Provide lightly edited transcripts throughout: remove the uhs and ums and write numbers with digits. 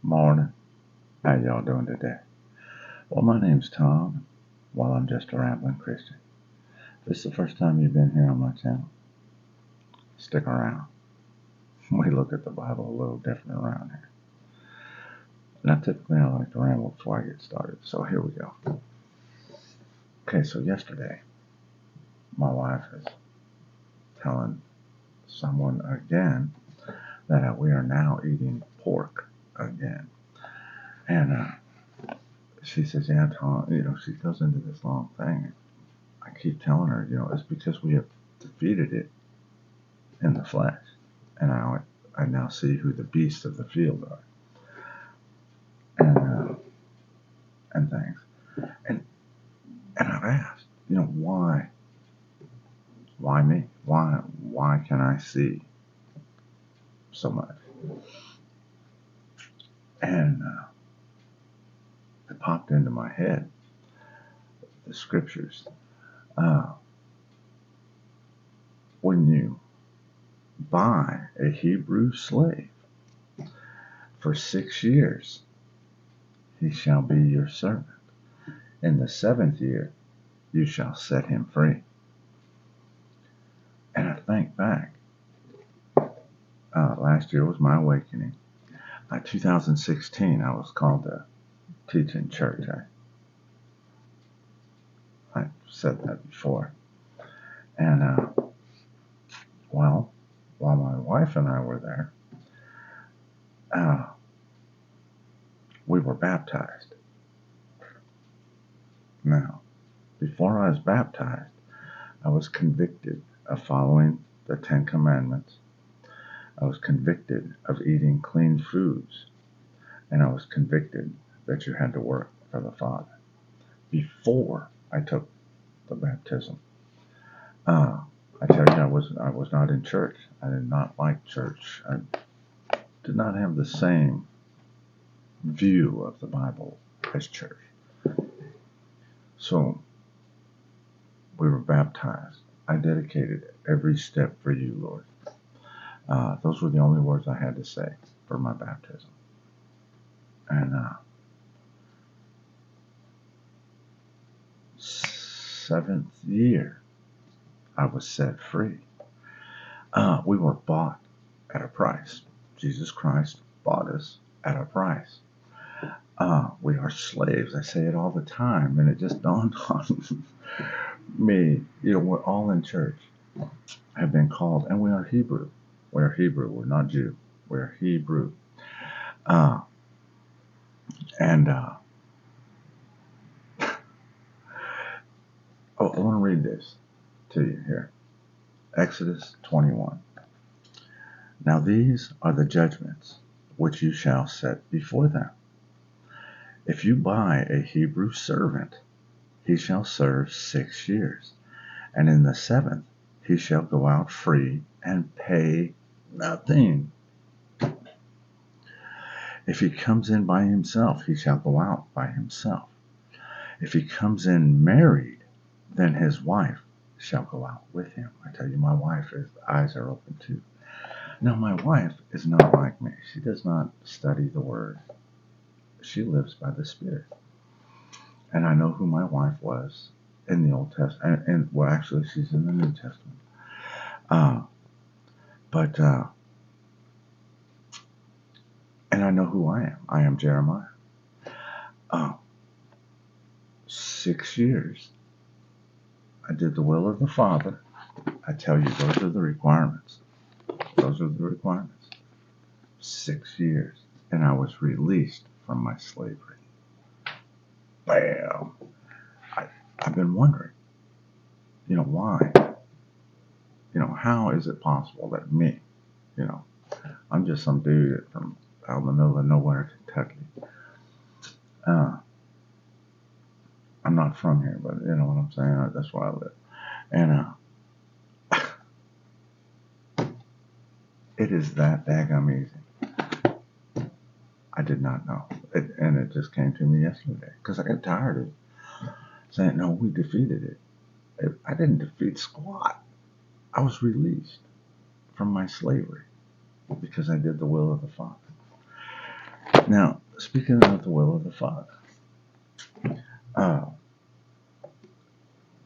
Morning. How y'all doing today? Well, my name's Tom. Well, I'm just a rambling Christian. If this is the first time you've been here on my channel, stick around. We look at the Bible a little different around here. Now, typically I like to ramble before I get started, so here we go. Okay, so yesterday, my wife is telling someone again that we are now eating pork again. And she says, yeah, Tom, she goes into this long thing. I keep telling her, it's because we have defeated it in the flesh. And I now see who the beasts of the field are. And things. And I've asked, why? Why me? Why can I see so much? And it popped into my head, the scriptures. When you buy a Hebrew slave for 6 years, he shall be your servant. In the 7th year, you shall set him free. And I think back, last year was my awakening. 2016, I was called to teach in church. I said that before. And, while my wife and I were there, we were baptized. Now, before I was baptized, I was convicted of following the 10 Commandments. I was convicted of eating clean foods. And I was convicted that you had to work for the Father. Before I took the baptism, I tell you, I was not in church. I did not like church. I did not have the same view of the Bible as church. So we were baptized. I dedicated every step for you, Lord. Those were the only words I had to say for my baptism. And 7th year, I was set free. We were bought at a price. Jesus Christ bought us at a price. We are slaves. I say it all the time, and it just dawned on me. We're all in church, have been called, and we are Hebrew. We are Hebrew. We're not Jew. We're Hebrew. I want to read this to you here. Exodus 21. Now these are the judgments which you shall set before them. If you buy a Hebrew servant, he shall serve 6 years, and in the 7th he shall go out free and pay nothing. If he comes in by himself, he shall go out by himself. If he comes in married, then his wife shall go out with him. I tell you, my wife's eyes are open too. Now, my wife is not like me. She does not study the Word. She lives by the Spirit. And I know who my wife was in the Old Testament. And well, actually, she's in the New Testament. And I know who I am. I am Jeremiah. 6 years. I did the will of the Father. I tell you, those are the requirements. Those are the requirements. 6 years. And I was released from my slavery. Bam! I've been wondering, why? How is it possible that me, I'm just some dude from out in the middle of nowhere, Kentucky. I'm not from here, but you know what I'm saying? That's where I live. And it is that daggum easy. I did not know. And it just came to me yesterday because I got tired of saying, no, we defeated it. I didn't defeat squat. I was released from my slavery because I did the will of the Father. Now, speaking of the will of the Father, uh,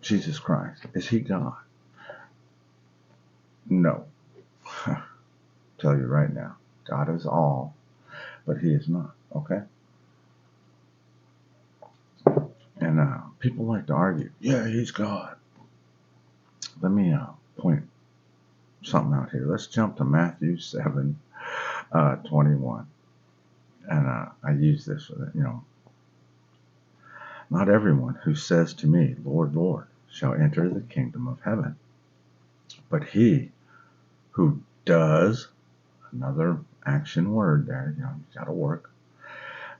Jesus Christ, is he God? No. Tell you right now, God is all, but he is not. Okay? And people like to argue, yeah, he's God. Let me point something out here. Let's jump to Matthew 7, 21. And I use this, not everyone who says to me, Lord, Lord, shall enter the kingdom of heaven, but he who does, another action word there, you got to work,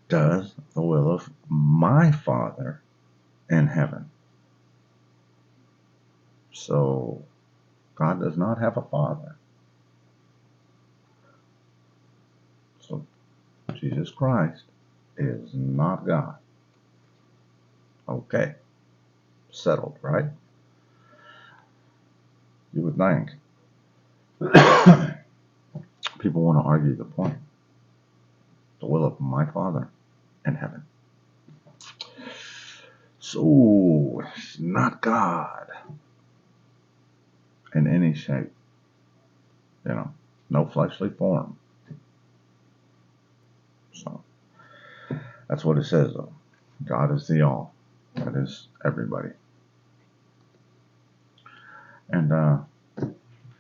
does the will of my Father in heaven. So God does not have a father. So Jesus Christ is not God. Okay, settled, right? You would think. People want to argue the point. The will of my Father in heaven. So it's not God in any shape. No fleshly form. So that's what it says, though. God is the all. That is everybody. And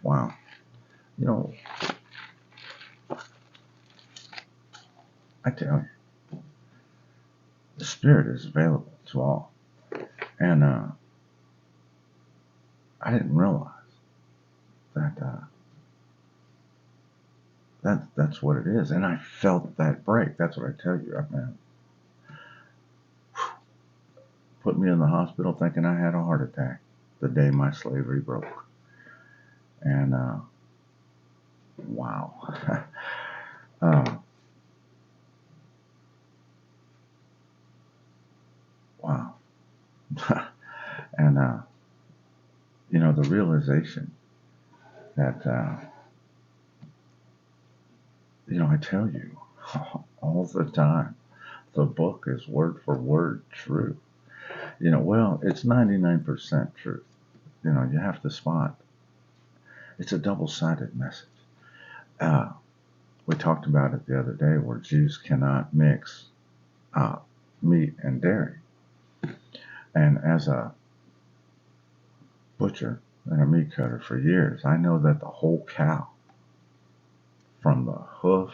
wow, I tell you, the Spirit is available to all. And I didn't realize that's what it is. And I felt that break. That's what I tell you. Man, put me in the hospital thinking I had a heart attack the day my slavery broke. And wow. Wow. And the realization that I tell you all the time, the book is word for word true. Well, it's 99% truth. You have to spot. It's a double-sided message. We talked about it the other day where Jews cannot mix meat and dairy. And as a butcher and a meat cutter for years, I know that the whole cow, from the hoof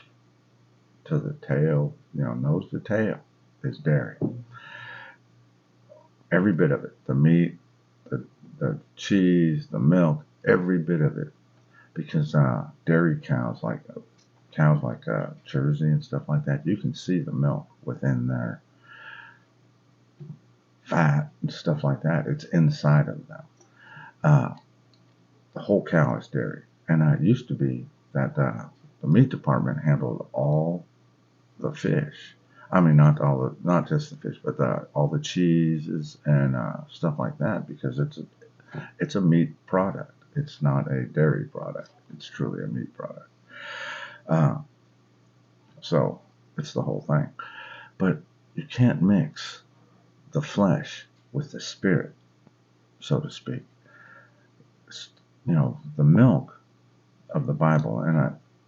to the tail, nose to tail, is dairy. Every bit of it, the meat, the cheese, the milk, every bit of it. Because dairy cows, like Jersey and stuff like that, you can see the milk within their fat and stuff like that. It's inside of them. The whole cow is dairy. And it used to be that the meat department handled all the fish. I mean, not just the fish, but all the cheeses and stuff like that, because it's a meat product. It's not a dairy product. It's truly a meat product. So it's the whole thing. But you can't mix the flesh with the spirit, so to speak. The milk of the Bible.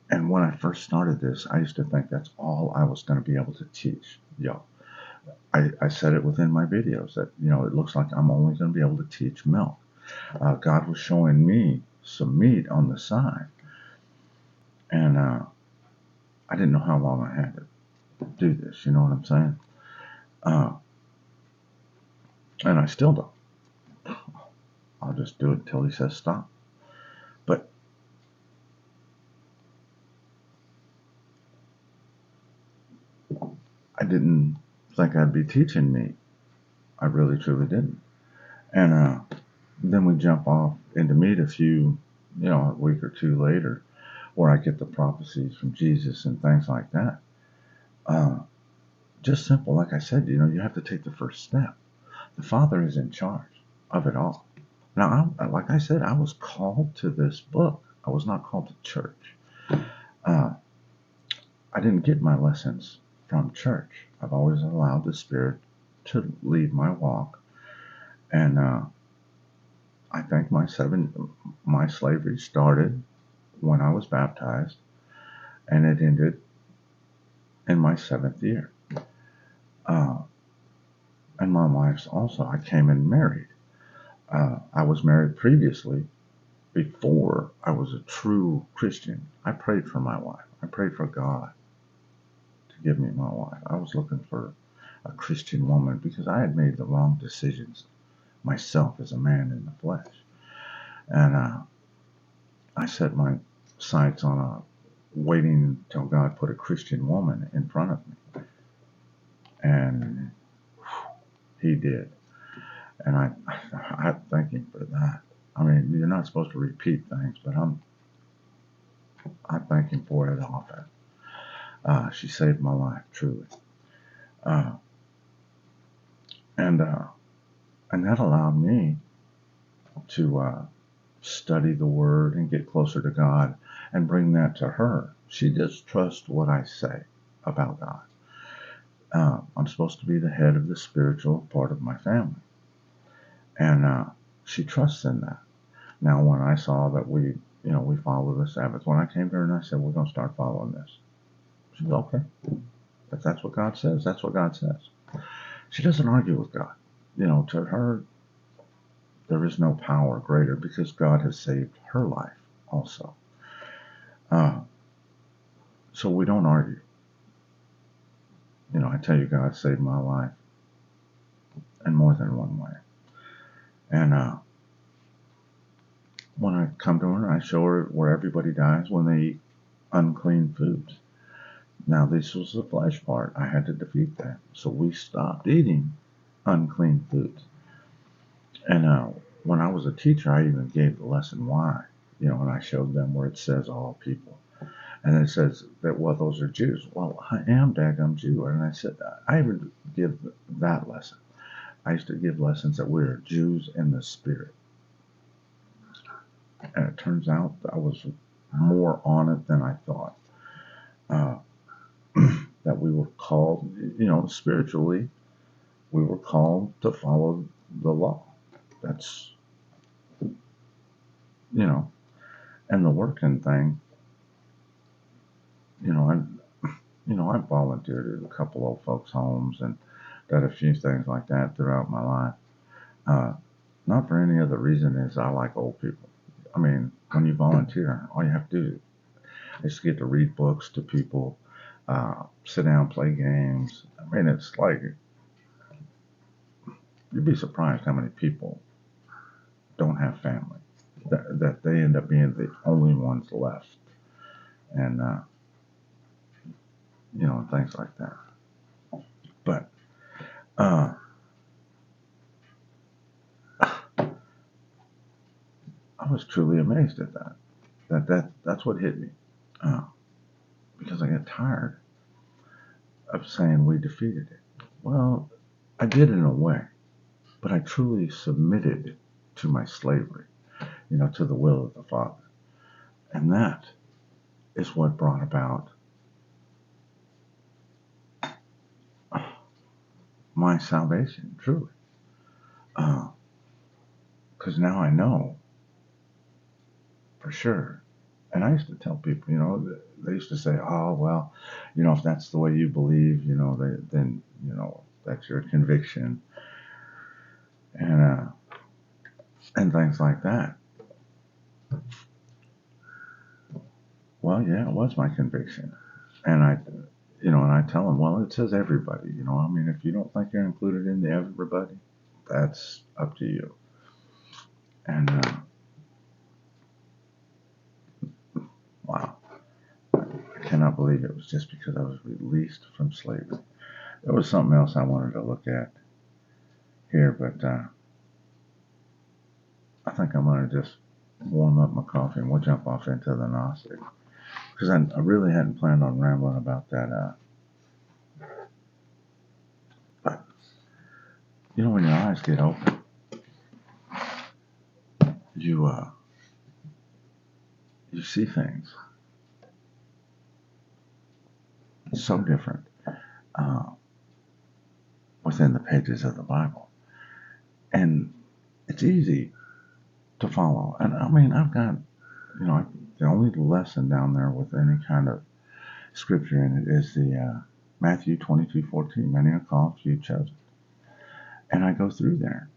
And when I first started this, I used to think that's all I was going to be able to teach y'all. I said it within my videos that, it looks like I'm only going to be able to teach milk. God was showing me some meat on the side. And I didn't know how long I had to do this. You know what I'm saying? And I still don't. I'll just do it until he says stop. But I didn't think I'd be teaching meat. I really, truly didn't. And then we jump off into meat a week or two later, where I get the prophecies from Jesus and things like that. Just simple, like I said, you have to take the first step. The Father is in charge of it all. Now, like I said, I was called to this book. I was not called to church. I didn't get my lessons from church. I've always allowed the Spirit to lead my walk, and I think my slavery started when I was baptized, and it ended in my 7th year. And my wife's also. I came in married. I was married previously before I was a true Christian. I prayed for my wife. I prayed for God to give me my wife. I was looking for a Christian woman because I had made the wrong decisions myself as a man in the flesh. And I set my sights on waiting until God put a Christian woman in front of me. And he did. And I thank him for that. I mean, you're not supposed to repeat things, but I thank him for it often. She saved my life, truly. Uh, and that allowed me to study the Word and get closer to God and bring that to her. She just trusts what I say about God. I'm supposed to be the head of the spiritual part of my family. And she trusts in that. Now, when I saw that we follow the Sabbath, when I came to her and I said, we're going to start following this, she said, okay. If that's what God says, that's what God says. She doesn't argue with God. To her, there is no power greater because God has saved her life also. So we don't argue. I tell you, God saved my life in more than one way. And when I come to her, I show her where everybody dies when they eat unclean foods. Now, this was the flesh part. I had to defeat that. So we stopped eating unclean foods. And when I was a teacher, I even gave the lesson why. And I showed them where it says all people. And it says that, well, those are Jews. Well, I am daggum Jew. And I said, I would give that lesson. I used to give lessons that we are Jews in the spirit. And it turns out I was more on it than I thought. That we were called, spiritually, we were called to follow the law. That's, and the working thing, I volunteered at a couple old folks' homes and did a few things like that throughout my life. Not for any other reason as I like old people. I mean, when you volunteer, all you have to do, I used to get to read books to people, sit down, play games. I mean, it's like, you'd be surprised how many people don't have family, that they end up being the only ones left. And, things like that. But, I was truly amazed at that. That's what hit me. Because I got tired of saying we defeated it. Well, I did in a way, but I truly submitted to my slavery, to the will of the Father. And that is what brought about my salvation, truly. Because now I know for sure. And I used to tell people, they used to say, oh, well, if that's the way you believe, then, that's your conviction. And things like that. Well, yeah, it was my conviction. And I tell them, well, it says everybody, I mean, if you don't think you're included in the everybody, that's up to you. And, wow. I cannot believe it was just because I was released from slavery. There was something else I wanted to look at here, but I think I'm going to just warm up my coffee and we'll jump off into the Gnostic. Because I really hadn't planned on rambling about that. But, when your eyes get open, you see things so different. within the pages of the Bible. And it's easy to follow. And I mean, I've got, the only lesson down there with any kind of scripture in it is the Matthew 22:14. Many are called, few chosen. And I go through there,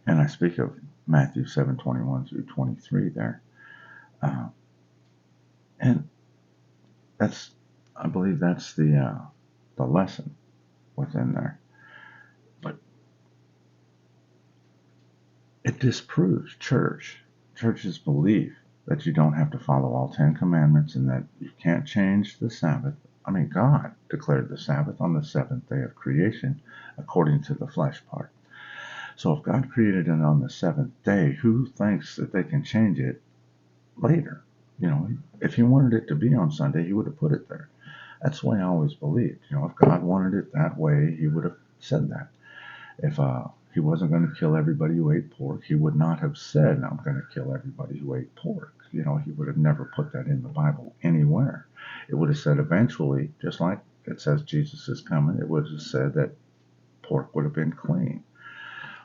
and I speak of Matthew 7:21 through 23 there. And I believe that's the lesson within there. But it disproves church's belief that you don't have to follow all 10 commandments and that you can't change the Sabbath. I mean, God declared the Sabbath on the seventh day of creation according to the flesh part. So if God created it on the seventh day, who thinks that they can change it later? If he wanted it to be on Sunday, he would have put it there. That's the way I always believed. If God wanted it that way, he would have said that. If he wasn't going to kill everybody who ate pork, he would not have said, I'm going to kill everybody who ate pork. He would have never put that in the Bible anywhere. It would have said eventually, just like it says Jesus is coming, it would have said that pork would have been clean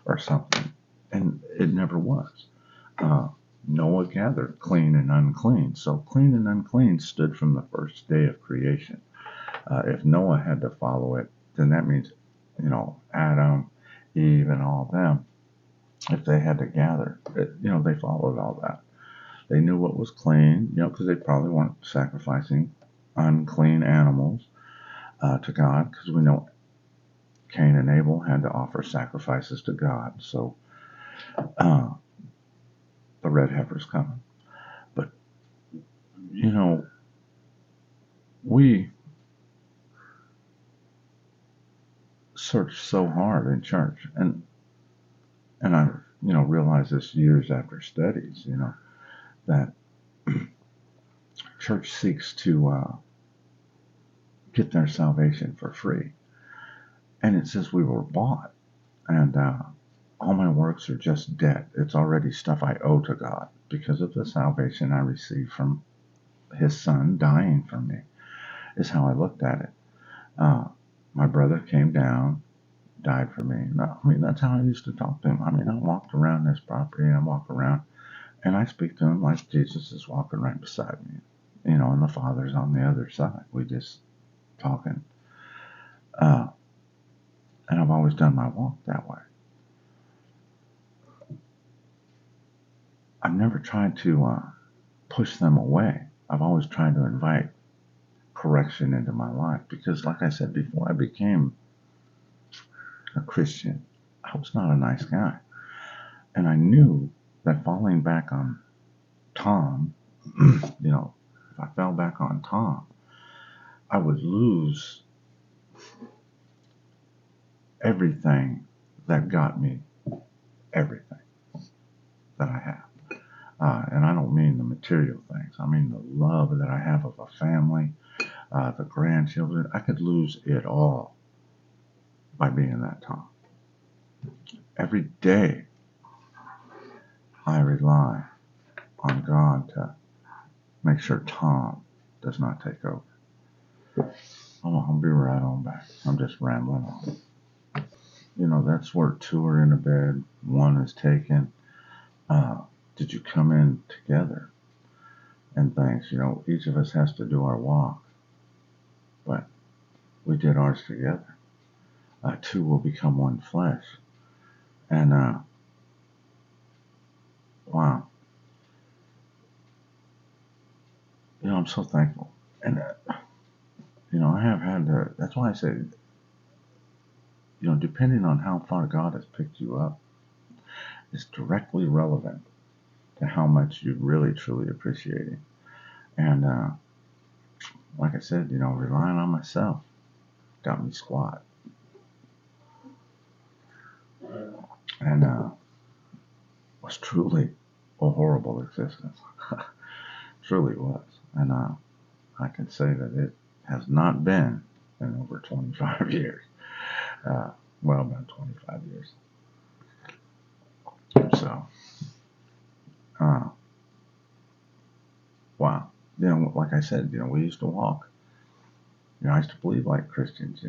or something. And it never was. Noah gathered clean and unclean. So clean and unclean stood from the first day of creation. If Noah had to follow it, then that means, Adam, Eve, and all of them, if they had to gather, they followed all that. They knew what was clean, because they probably weren't sacrificing unclean animals to God, because we know Cain and Abel had to offer sacrifices to God. So the red heifer's coming. But, we search so hard in church, and I realized this years after studies, that church seeks to get their salvation for free. And it says we were bought, and all my works are just debt. It's already stuff I owe to God because of the salvation I received from his son dying for me, is how I looked at it. My brother came down, died for me. That's how I used to talk to him. I walked around this property, and I walk around, and I speak to him like Jesus is walking right beside me, and the Father's on the other side. We just talking. And I've always done my walk that way. I've never tried to push them away. I've always tried to invite correction into my life because, like I said before, I became a Christian. I was not a nice guy. And I knew that falling back on Tom, if I fell back on Tom, I would lose everything that got me everything that I have. And I don't mean the material things. I mean the love that I have of a family, the grandchildren. I could lose it all by being that Tom. Every day, I rely on God to make sure Tom does not take over. I'll be right on back. I'm just rambling on. That's where two are in a bed, one is taken. Did you come in together? And things, each of us has to do our walk. But we did ours together. Two will become one flesh. And, wow. I'm so thankful. And, I have had to, that's why I say, depending on how far God has picked you up, is directly relevant to how much you really, truly appreciate Him. And, like I said, relying on myself got me squat. And, was truly a horrible existence. Truly was. And, I can say that it has not been in over 25 years. Well, about 25 years. So, wow. Like I said, we used to walk. I used to believe like Christians,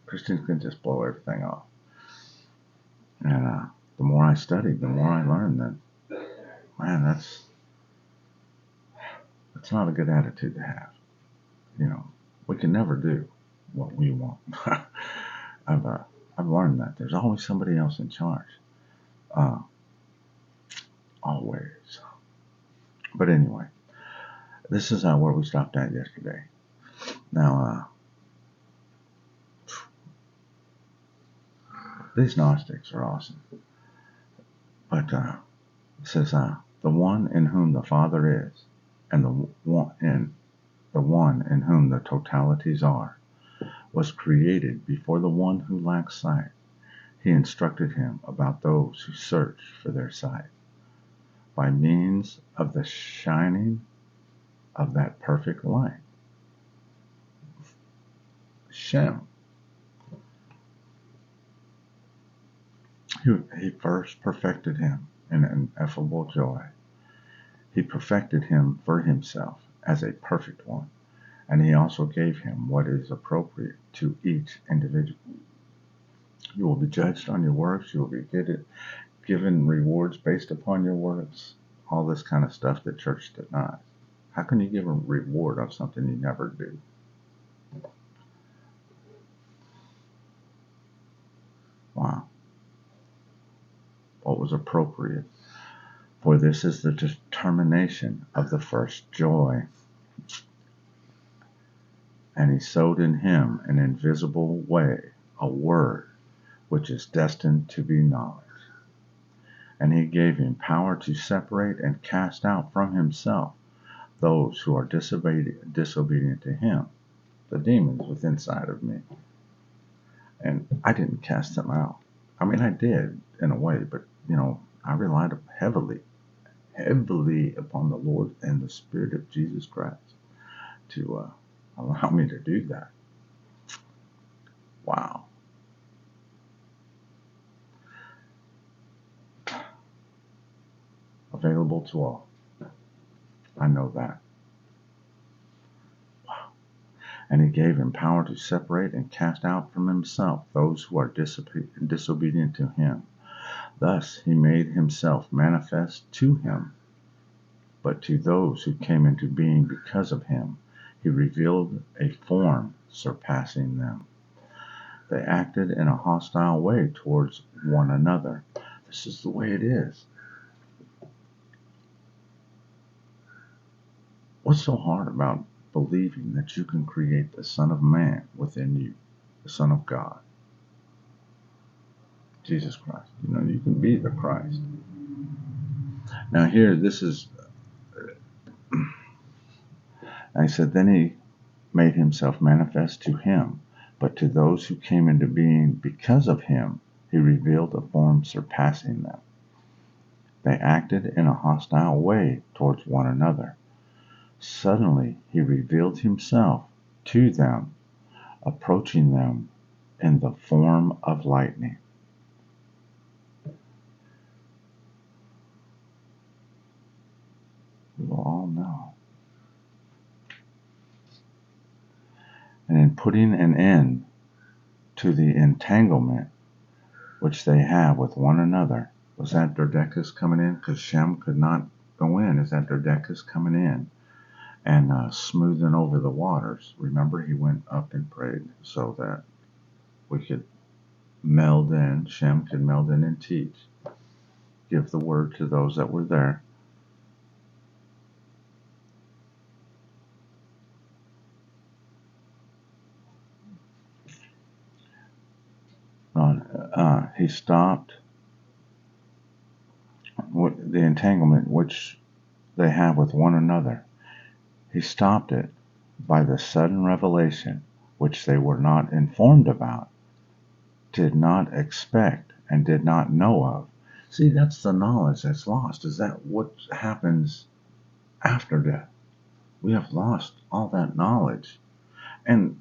Christians can just blow everything off. And the more I studied, the more I learned that, man, that's not a good attitude to have. You know, we can never do what we want. I've learned that there's always somebody else in charge. Always. But anyway, this is where we stopped at yesterday. Now, these Gnostics are awesome. But it says, the one in whom the Father is, and the one in whom the totalities are, was created before the one who lacks sight. He instructed him about those who search for their sight. By means of the shining of that perfect light, Shem, he first perfected him in ineffable joy. He perfected him for himself as a perfect one, and he also gave him what is appropriate to each individual. You will be judged on your works. You will be given rewards based upon your works. All this kind of stuff that church denies. How can you give a reward of something you never do? Wow. What was appropriate? For this is the determination of the first joy. And he sowed in him an invisible way, a word, which is destined to be knowledge. And he gave him power to separate and cast out from himself those who are disobedient to him, the demons within inside of me. And I didn't cast them out. I mean, I did in a way, but I relied heavily upon the Lord and the Spirit of Jesus Christ to allow me to do that. Wow. Available to all. I know that. Wow. And he gave him power to separate and cast out from himself those who are disobedient to him. Thus he made himself manifest to him. But to those who came into being because of him, he revealed a form surpassing them. They acted in a hostile way towards one another. This is the way it is. What's so hard about believing that you can create the Son of Man within you, the Son of God, Jesus Christ? You can be the Christ. Now here, this is, I said, then he made himself manifest to him, but to those who came into being because of him, he revealed a form surpassing them. They acted in a hostile way towards one another. Suddenly he revealed himself to them, approaching them in the form of lightning. We will all know. And in putting an end to the entanglement which they have with one another. Was that Dodecus coming in? Because Shem could not go in. Is that Dodecus coming in and smoothing over the waters? Remember, he went up and prayed so that we could meld in. Shem could meld in and teach. Give the word to those that were there. He stopped the entanglement which they have with one another. He stopped it by the sudden revelation which they were not informed about, did not expect, and did not know of. See, that's the knowledge that's lost. Is that what happens after death? We have lost all that knowledge. And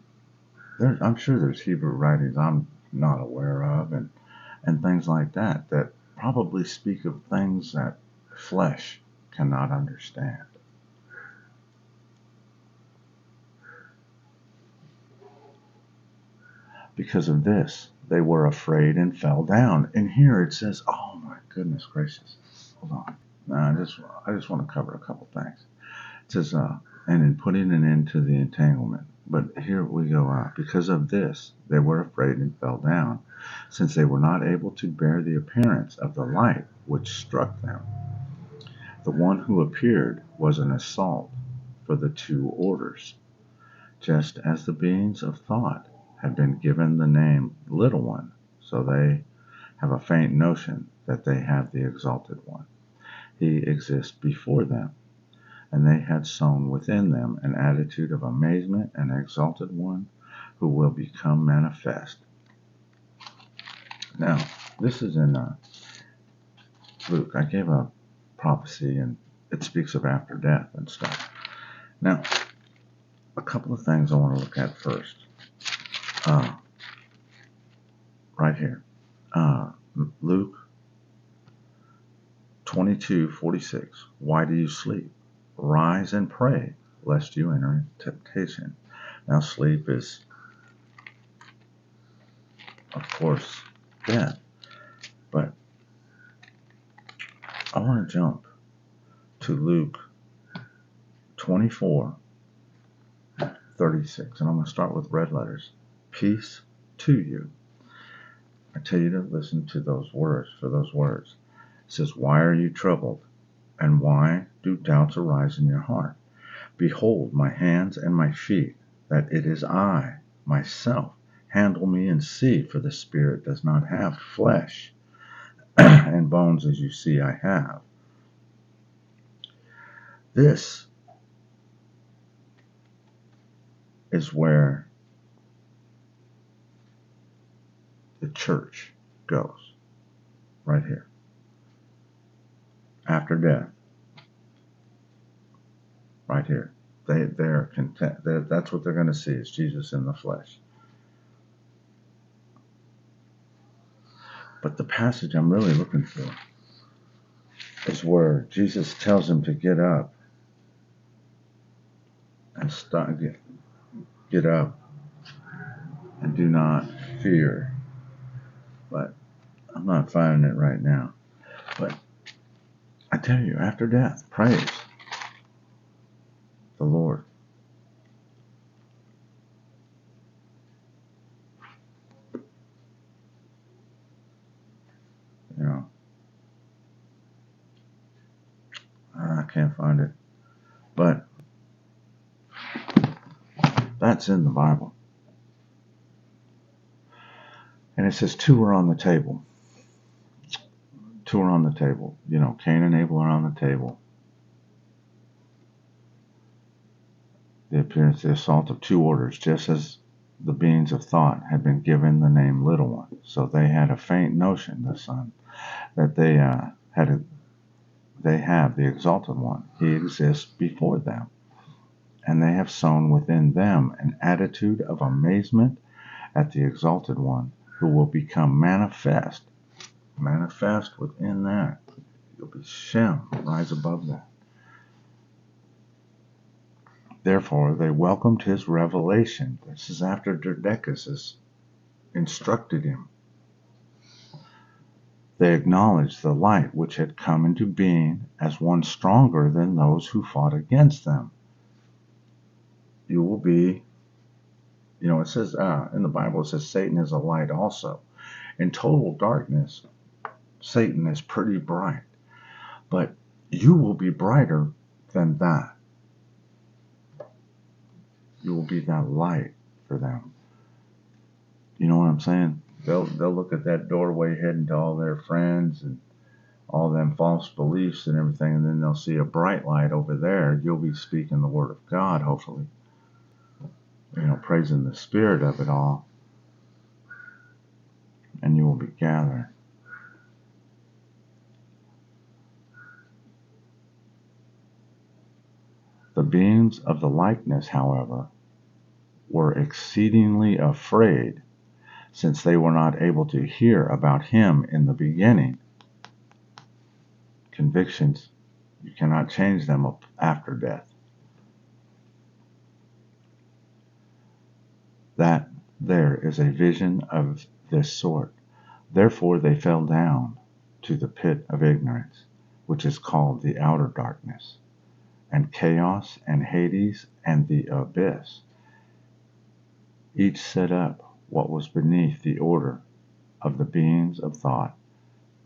I'm sure there's Hebrew writings I'm not aware of and things like that probably speak of things that flesh cannot understand. Because of this, they were afraid and fell down. And here it says, oh my goodness gracious. Hold on. Now, I just want to cover a couple things. It says, and in putting an end to the entanglement. But here we go. Because of this, they were afraid and fell down, since they were not able to bear the appearance of the light which struck them. The one who appeared was an assault for the two orders, just as the beings of thought have been given the name Little One, so they have a faint notion that they have the Exalted One. He exists before them, and they had sown within them an attitude of amazement and Exalted One who will become manifest. Now, this is in Luke. I gave a prophecy, and it speaks of after death and stuff. Now, a couple of things I want to look at first. Right here. Luke 22:46. Why do you sleep? Rise and pray, lest you enter temptation. Now, sleep is, of course, death. But I want to jump to Luke 24:36. And I'm going to start with red letters. Peace to you. I tell you to listen to those words, for those words. It says, why are you troubled? And why do doubts arise in your heart? Behold my hands and my feet, that it is I, myself. Handle me and see, for the spirit does not have flesh and bones as you see I have. This is where the church goes, right here. After death, right here. They're content. That's what they're going to see, is Jesus in the flesh. But the passage I'm really looking for is where Jesus tells him to get up and get up and do not fear. But I'm not finding it right now. But I tell you, after death, praise the Lord. You know, I can't find it. But that's in the Bible. And it says two are on the table. Two are on the table. You know, Cain and Abel are on the table. The appearance, the assault of two orders, just as the beings of thought had been given the name Little One. So they had a faint notion, the Son, that they have the Exalted One. He exists before them. And they have sown within them an attitude of amazement at the Exalted One, who will become manifest. Manifest within that. You'll be Shem, rise above that. Therefore, they welcomed his revelation. This is after Derdechus has instructed him. They acknowledged the light which had come into being as one stronger than those who fought against them. You will be, you know, it says in the Bible, it says Satan is a light also. In total darkness, Satan is pretty bright. But you will be brighter than that. You will be that light for them. You know what I'm saying? They'll look at that doorway heading to all their friends and all them false beliefs and everything, and then they'll see a bright light over there. You'll be speaking the word of God, hopefully. You know, praising the spirit of it all. And you will be gathering. The beings of the likeness, however, were exceedingly afraid, since they were not able to hear about him in the beginning. Convictions, you cannot change them up after death. That there is a vision of this sort. Therefore they fell down to the pit of ignorance, which is called the outer darkness, and chaos, and Hades, and the abyss. Each set up what was beneath the order of the beings of thought,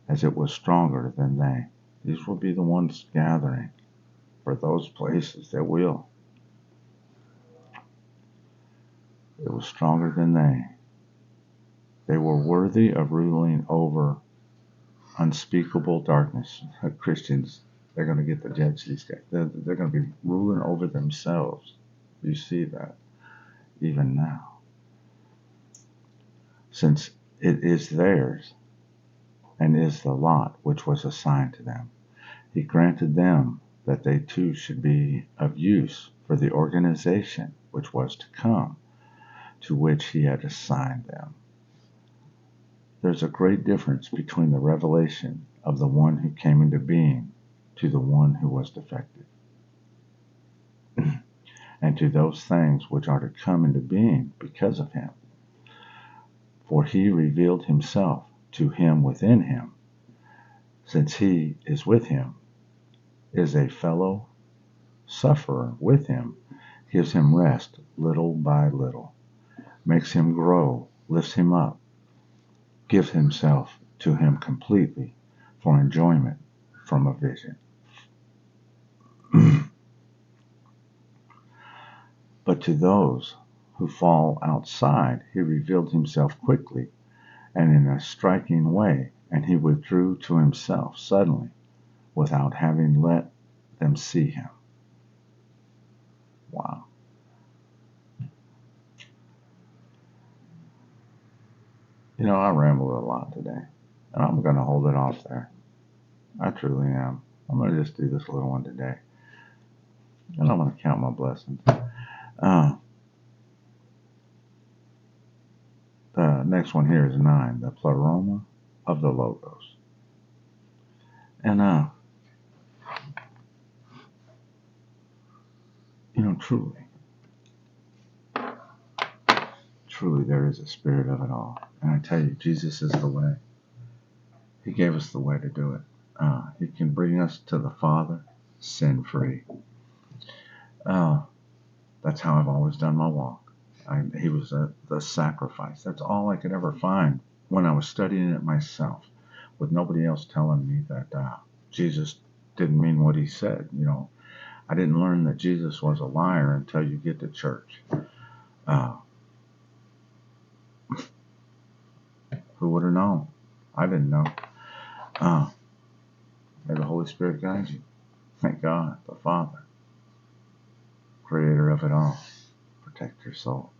as it was stronger than they. These will be the ones gathering for those places that will. It was stronger than they. They were worthy of ruling over unspeakable darkness. Christians, they're going to get the judge. These guys, they're going to be ruling over themselves. You see that even now, since it is theirs and is the lot which was assigned to them. He granted them that they too should be of use for the organization which was to come, to which he had assigned them. There's a great difference between the revelation of the one who came into being to the one who was defective, and to those things which are to come into being because of him. For he revealed himself to him within him, since he is with him, is a fellow sufferer with him, gives him rest little by little, makes him grow, lifts him up, gives himself to him completely for enjoyment from a vision. But to those who fall outside, he revealed himself quickly and in a striking way, and he withdrew to himself suddenly, without having let them see him. Wow. You know, I rambled a lot today, and I'm going to hold it off there. I truly am. I'm going to just do this little one today, and I'm going to count my blessings. The next one here is 9, the pleroma of the Logos. And, you know, truly there is a spirit of it all. And I tell you, Jesus is the way. He gave us the way to do it. He can bring us to the Father sin-free. That's how I've always done my walk. He was the sacrifice. That's all I could ever find when I was studying it myself, with nobody else telling me that Jesus didn't mean what he said. You know, I didn't learn that Jesus was a liar until you get to church. Who would have known? I didn't know. May the Holy Spirit guide you. Thank God, the Father, creator of it all. Protect your soul.